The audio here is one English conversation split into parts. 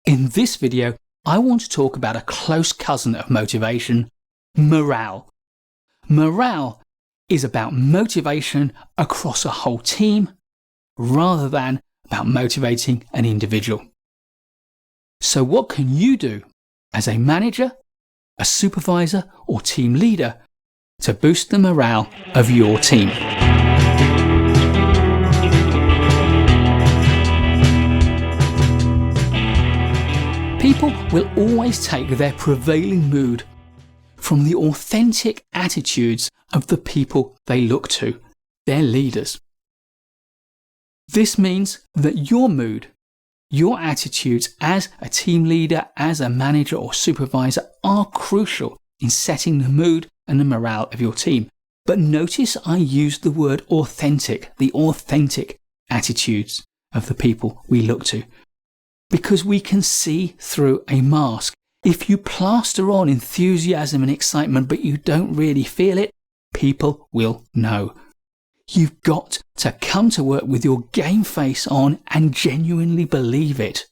In this video, I want to talk about a close cousin of motivation, morale. Morale is about motivation across a whole team rather than about motivating an individual. So what can you do as a manager, a supervisor, or team leader to boost the morale of your team? People will always take their prevailing mood from the authentic attitudes of the people they look to, their leaders. This means that your mood, your attitudes as a team leader, as a manager or supervisor are crucial in setting the mood and the morale of your team. But notice I used the word authentic, the authentic attitudes of the people we look to. Because we can see through a mask. If you plaster on enthusiasm and excitement but you don't really feel it, people will know. You've got to come to work with your game face on and genuinely believe it.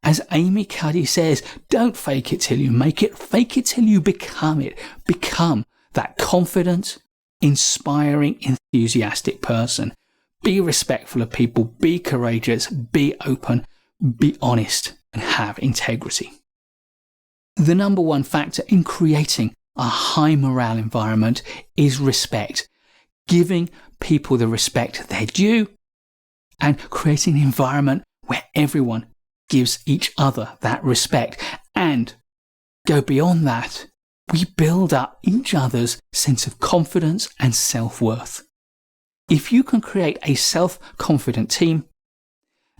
As Amy Cuddy says, don't fake it till you make it, fake it till you become it. Become that confident, inspiring, enthusiastic person. Be respectful of people, be courageous, be open, be honest, and have integrity. The number one factor in creating a high morale environment is respect. Giving people the respect they're due and creating an environment where everyone gives each other that respect. And go beyond that, we build up each other's sense of confidence and self-worth. If you can create a self-confident team,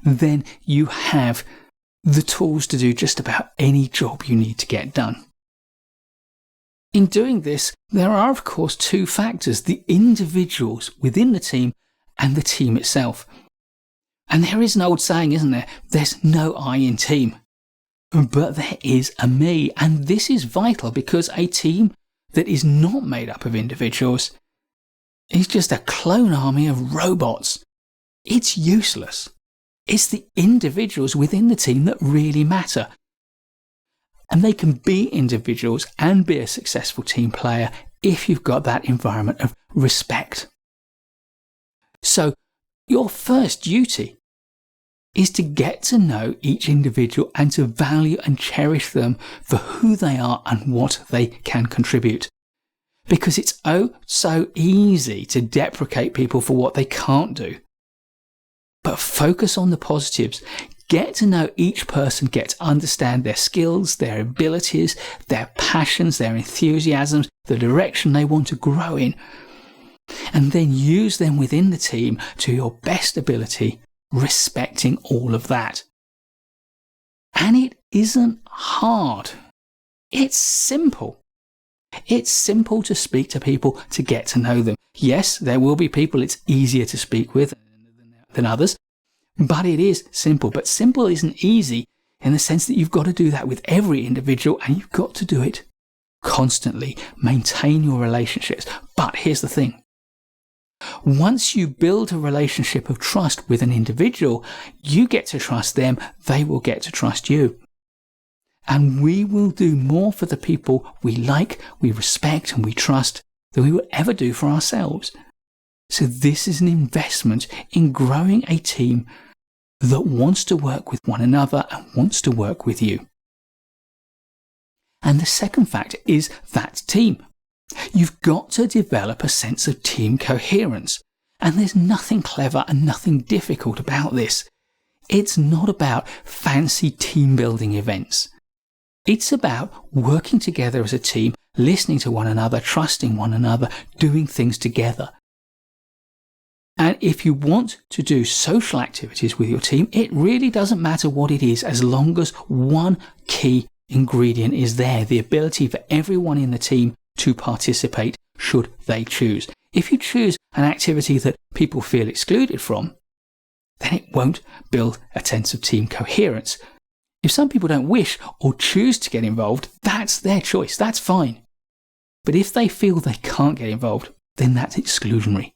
then you have the tools to do just about any job you need to get done. In doing this, there are of course two factors, the individuals within the team and the team itself. And there is an old saying, isn't there? There's no I in team, but there is a me. And this is vital because a team that is not made up of individuals is just a clone army of robots. It's useless. It's the individuals within the team that really matter. And they can be individuals and be a successful team player if you've got that environment of respect. So your first duty is to get to know each individual and to value and cherish them for who they are and what they can contribute. Because it's so easy to deprecate people for what they can't do. But focus on the positives. Get to know each person, get to understand their skills, their abilities, their passions, their enthusiasms, the direction they want to grow in. And then use them within the team to your best ability, respecting all of that. And it isn't hard. It's simple. It's simple to speak to people, to get to know them. Yes, there will be people it's easier to speak with than others, but it is simple. But simple isn't easy in the sense that you've got to do that with every individual and you've got to do it constantly. Maintain your relationships. But here's the thing. Once you build a relationship of trust with an individual, you get to trust them, they will get to trust you. And we will do more for the people we like, we respect, and we trust than we will ever do for ourselves. So this is an investment in growing a team that wants to work with one another and wants to work with you. And the second factor is that team. You've got to develop a sense of team coherence. And there's nothing clever and nothing difficult about this. It's not about fancy team building events. It's about working together as a team, listening to one another, trusting one another, doing things together. And if you want to do social activities with your team, it really doesn't matter what it is as long as one key ingredient is there, the ability for everyone in the team to participate should they choose. If you choose an activity that people feel excluded from, then it won't build a sense of team coherence. If some people don't wish or choose to get involved, that's their choice, that's fine. But if they feel they can't get involved, then that's exclusionary.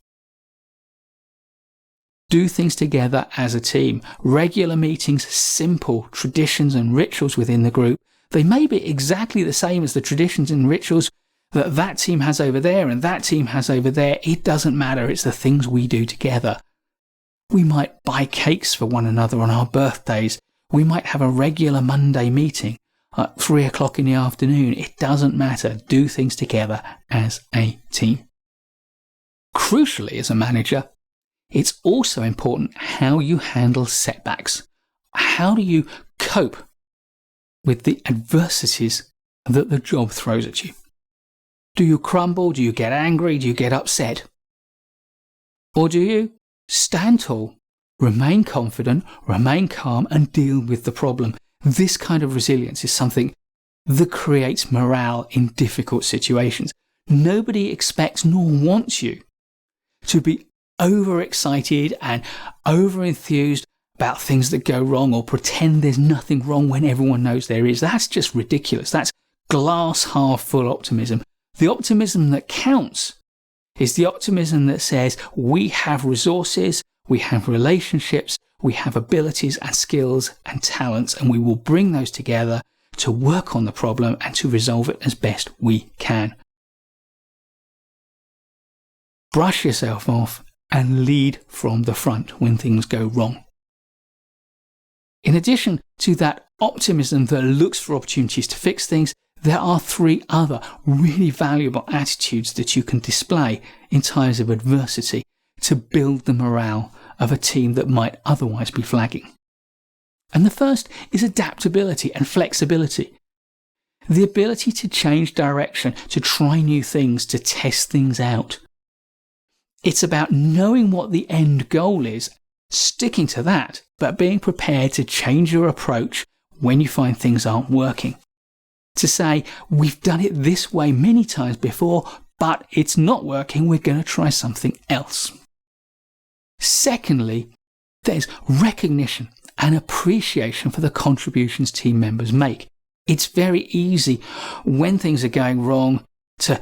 Do things together as a team. Regular meetings, simple traditions and rituals within the group. They may be exactly the same as the traditions and rituals that team has over there and that team has over there. It doesn't matter. It's the things we do together. We might buy cakes for one another on our birthdays. We might have a regular Monday meeting at 3 o'clock in the afternoon. It doesn't matter. Do things together as a team. Crucially, as a manager, it's also important how you handle setbacks. How do you cope with the adversities that the job throws at you? Do you crumble? Do you get angry? Do you get upset? Or do you stand tall, remain confident, remain calm, and deal with the problem? This kind of resilience is something that creates morale in difficult situations. Nobody expects nor wants you to be overexcited and over-enthused about things that go wrong or pretend there's nothing wrong when everyone knows there is. That's just ridiculous. That's glass half full optimism. The optimism that counts is the optimism that says we have resources, we have relationships, we have abilities and skills and talents, and we will bring those together to work on the problem and to resolve it as best we can. Brush yourself off and lead from the front when things go wrong. In addition to that optimism that looks for opportunities to fix things, there are 3 other really valuable attitudes that you can display in times of adversity to build the morale of a team that might otherwise be flagging. And the first is adaptability and flexibility. The ability to change direction, to try new things, to test things out. It's about knowing what the end goal is, sticking to that, but being prepared to change your approach when you find things aren't working. To say, we've done it this way many times before, but it's not working, we're going to try something else. Secondly, there's recognition and appreciation for the contributions team members make. It's very easy when things are going wrong to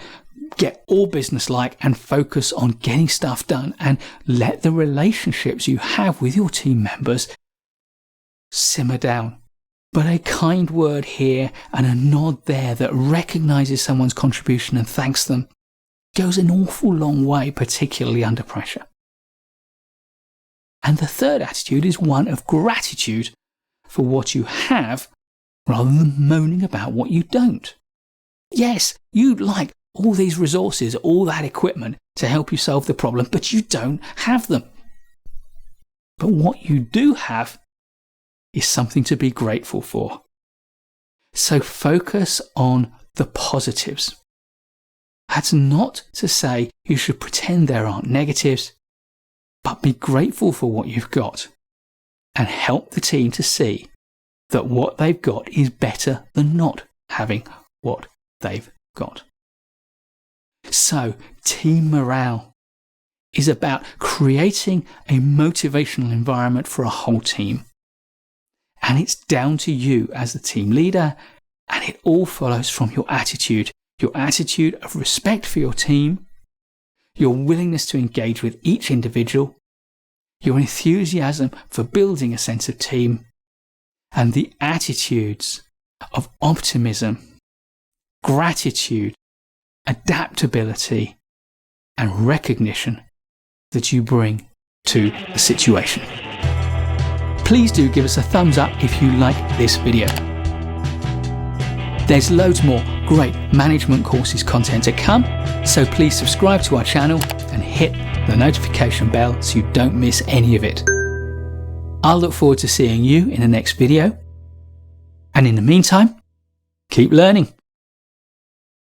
get all businesslike and focus on getting stuff done and let the relationships you have with your team members simmer down. But a kind word here and a nod there that recognises someone's contribution and thanks them goes an awful long way, particularly under pressure. And the third attitude is one of gratitude for what you have rather than moaning about what you don't. Yes, you'd like all these resources, all that equipment to help you solve the problem, but you don't have them. But what you do have is something to be grateful for. So focus on the positives. That's not to say you should pretend there aren't negatives, but be grateful for what you've got and help the team to see that what they've got is better than not having what they've got. So, team morale is about creating a motivational environment for a whole team. And it's down to you as the team leader, and it all follows from your attitude of respect for your team, your willingness to engage with each individual, your enthusiasm for building a sense of team, and the attitudes of optimism, gratitude, adaptability, and recognition that you bring to the situation. Please do give us a thumbs up if you like this video. There's loads more great management courses content to come, so please subscribe to our channel and hit the notification bell so you don't miss any of it. I'll look forward to seeing you in the next video, and in the meantime, keep learning.